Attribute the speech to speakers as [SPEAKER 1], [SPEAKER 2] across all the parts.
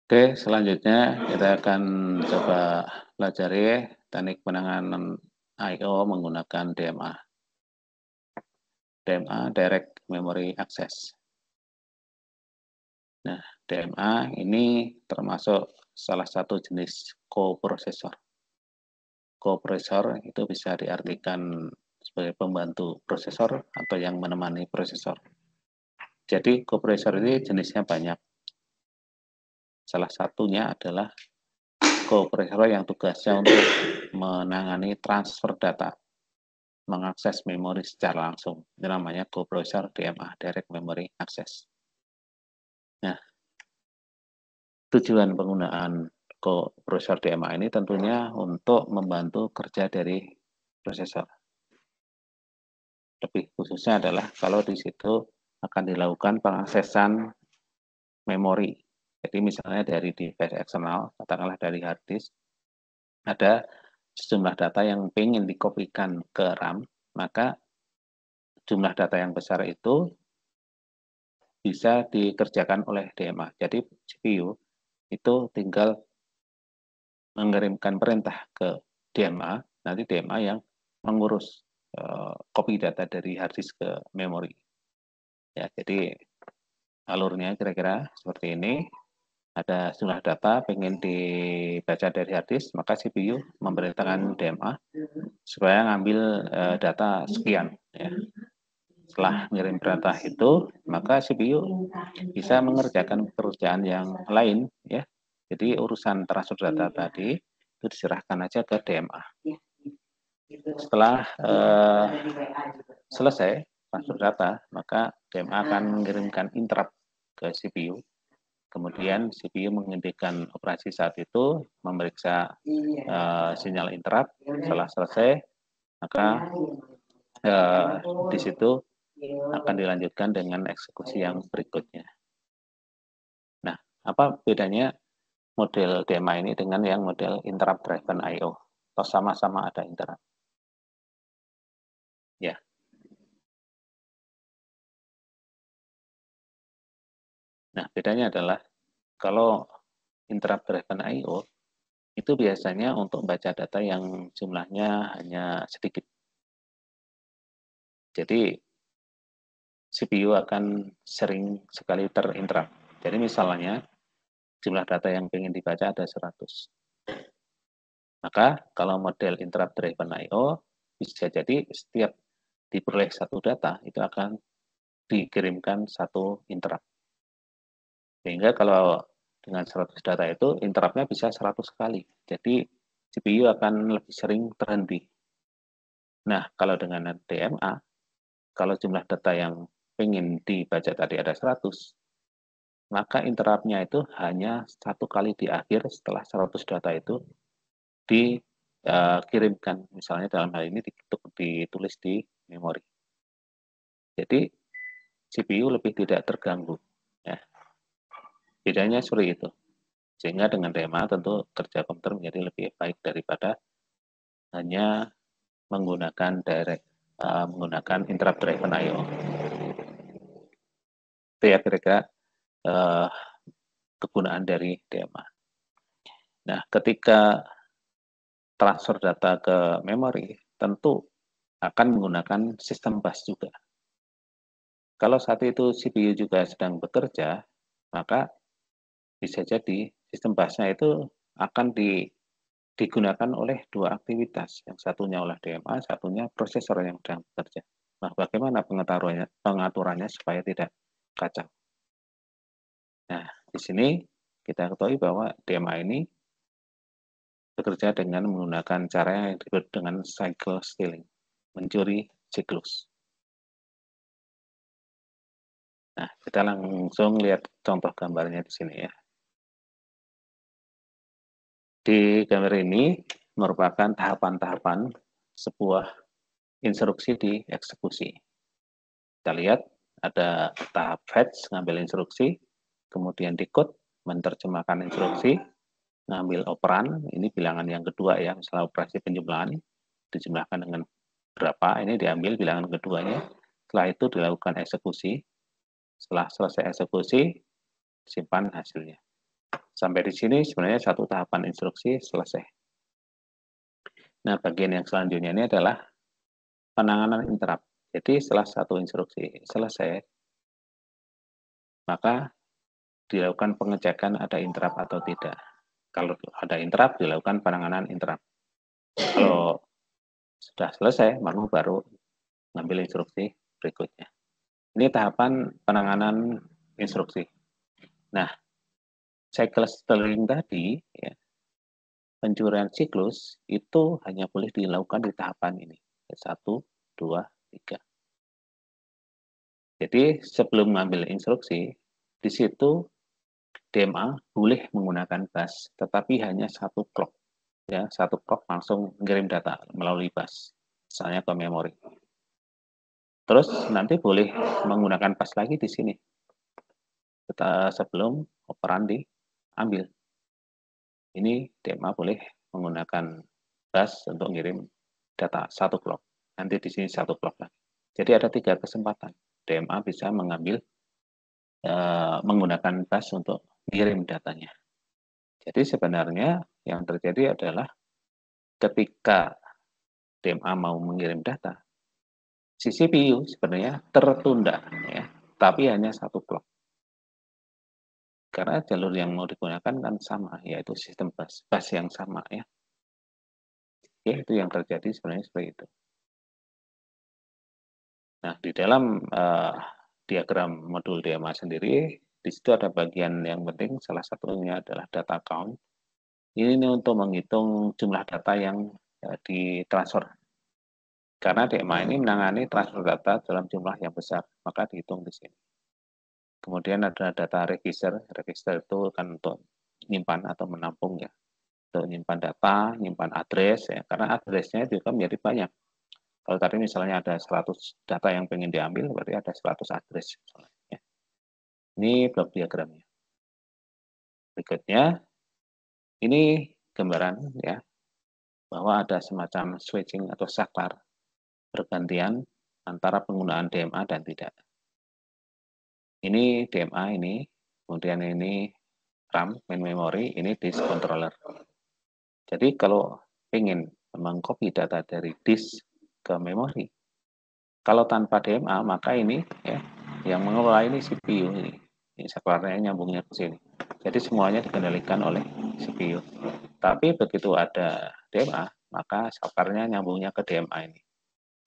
[SPEAKER 1] Oke, selanjutnya kita akan coba pelajari teknik penanganan I/O menggunakan DMA. DMA, Direct Memory Access. Nah, DMA ini termasuk salah satu jenis koprosesor. Koprosesor itu bisa diartikan sebagai pembantu prosesor atau yang menemani prosesor. Jadi koprosesor ini jenisnya banyak. Salah satunya adalah koprosesor yang tugasnya untuk menangani transfer data, mengakses memori secara langsung. Itu namanya koprosesor DMA, Direct Memory Access. Nah, tujuan penggunaan koprosesor DMA ini tentunya untuk membantu kerja dari prosesor. Lebih khususnya adalah kalau di situ akan dilakukan pengaksesan memori. Jadi misalnya dari device eksternal, katakanlah dari hard disk, ada sejumlah data yang ingin dikopikan ke RAM, maka jumlah data yang besar itu bisa dikerjakan oleh DMA. Jadi CPU itu tinggal mengirimkan perintah ke DMA, nanti DMA yang mengurus copy data dari hard disk ke memori. Ya, jadi alurnya kira-kira seperti ini. Ada sejumlah data pengen dibaca dari hard disk, maka CPU memerintahkan DMA supaya ngambil data sekian. Ya. Setelah ngirim perintah itu, maka CPU bisa mengerjakan pekerjaan yang lain. Ya. Jadi urusan transfer data tadi itu diserahkan aja ke DMA. Setelah selesai transfer data, maka DMA akan mengirimkan interrupt ke CPU. Kemudian CPU menghentikan operasi saat itu, memeriksa sinyal interrupt. Setelah selesai, maka di situ akan dilanjutkan dengan eksekusi yang berikutnya. Nah, apa bedanya model DMA ini dengan yang model interrupt driven I/O? Atau sama-sama ada interrupt? Ya. Nah, bedanya adalah kalau interrupt driven I/O itu biasanya untuk baca data yang jumlahnya hanya sedikit. Jadi CPU akan sering sekali terinterrupt. Jadi misalnya jumlah data yang ingin dibaca ada 100. Maka kalau model interrupt driven I/O bisa jadi setiap diperoleh satu data itu akan dikirimkan satu interrupt. Sehingga kalau dengan 100 data itu interruptnya bisa 100 kali. Jadi CPU akan lebih sering terhenti. Nah, kalau dengan DMA, kalau jumlah data yang ingin dibaca tadi ada 100, maka interrupt-nya itu hanya satu kali di akhir setelah 100 data itu dikirimkan. Misalnya dalam hal ini ditulis di memori. Jadi CPU lebih tidak terganggu. Ya. Bedanya seperti itu. Sehingga dengan DMA tentu kerja komputer menjadi lebih baik daripada hanya menggunakan menggunakan interrupt driven I/O. Itu ya kira-kira kegunaan dari DMA. Nah, ketika transfer data ke memori, tentu akan menggunakan sistem bus juga. Kalau saat itu CPU juga sedang bekerja, maka bisa jadi sistem busnya itu akan digunakan oleh dua aktivitas. Yang satunya oleh DMA, satunya prosesor yang sedang bekerja. Nah, bagaimana pengaturannya supaya tidak kacau? Nah, di sini kita ketahui bahwa DMA ini bekerja dengan menggunakan cara yang disebut dengan cycle stealing, mencuri siklus. Nah, kita langsung lihat contoh gambarnya di sini ya. Di gambar ini merupakan tahapan-tahapan sebuah instruksi dieksekusi. Kita lihat ada tahap fetch, ngambil instruksi, kemudian decode, menerjemahkan instruksi, ngambil operan, ini bilangan yang kedua ya, misalnya operasi penjumlahan, dijumlahkan dengan berapa, ini diambil bilangan keduanya, setelah itu dilakukan eksekusi, setelah selesai eksekusi, simpan hasilnya. Sampai di sini sebenarnya satu tahapan instruksi selesai. Nah, bagian yang selanjutnya ini adalah penanganan interrupt. Jadi setelah satu instruksi selesai, maka dilakukan pengecekan ada interrupt atau tidak. Kalau ada interrupt, dilakukan penanganan interrupt. Kalau sudah selesai, maka baru ngambil instruksi berikutnya. Ini tahapan penanganan instruksi. Nah, cycle steering tadi, ya, pencurian siklus itu hanya boleh dilakukan di tahapan ini. 1, 2, 3. Jadi sebelum mengambil instruksi, di situ DMA boleh menggunakan bus, tetapi hanya satu clock. Ya, satu clock langsung mengirim data melalui bus, misalnya ke memori. Terus nanti boleh menggunakan bus lagi di sini. Sebelum operan diambil. Ini DMA boleh menggunakan bus untuk mengirim data satu clock. Nanti di sini satu clock lagi. Jadi ada 3 kesempatan. DMA bisa mengambil menggunakan bus untuk mengirim datanya. Jadi sebenarnya yang terjadi adalah ketika DMA mau mengirim data, si CPU sebenarnya tertunda, ya, tapi hanya satu clock. Karena jalur yang mau digunakan kan sama, yaitu sistem bus yang sama, ya. Oke, itu yang terjadi sebenarnya seperti itu. Nah, di dalam diagram modul DMA sendiri, di situ ada bagian yang penting, salah satunya adalah data count. Ini untuk menghitung jumlah data yang ditransfer. Karena DMA ini menangani transfer data dalam jumlah yang besar, maka dihitung di sini. Kemudian ada data register. Register itu kan untuk menyimpan atau menampung, ya. Untuk menyimpan data, menyimpan address, ya. Karena addressnya juga menjadi banyak. Kalau tadi misalnya ada 100 data yang pengen diambil, berarti ada 100 address. Ya. Ini blok diagramnya. Berikutnya, ini gambaran, ya, bahwa ada semacam switching atau saklar pergantian antara penggunaan DMA dan tidak. Ini DMA ini, kemudian ini RAM, main memory, ini disk controller. Jadi kalau ingin mengcopy data dari disk ke memori, kalau tanpa DMA maka ini, ya, yang mengelola ini CPU ini. Ini saklarnya nyambungnya ke sini. Jadi semuanya dikendalikan oleh CPU. Tapi begitu ada DMA, maka saklarnya nyambungnya ke DMA ini.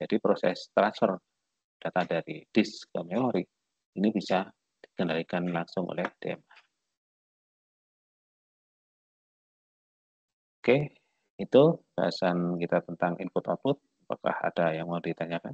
[SPEAKER 1] Jadi proses transfer data dari disk ke memori ini bisa dikendalikan langsung oleh DMA. Oke, itu bahasan kita tentang input output. Apakah ada yang mau ditanyakan?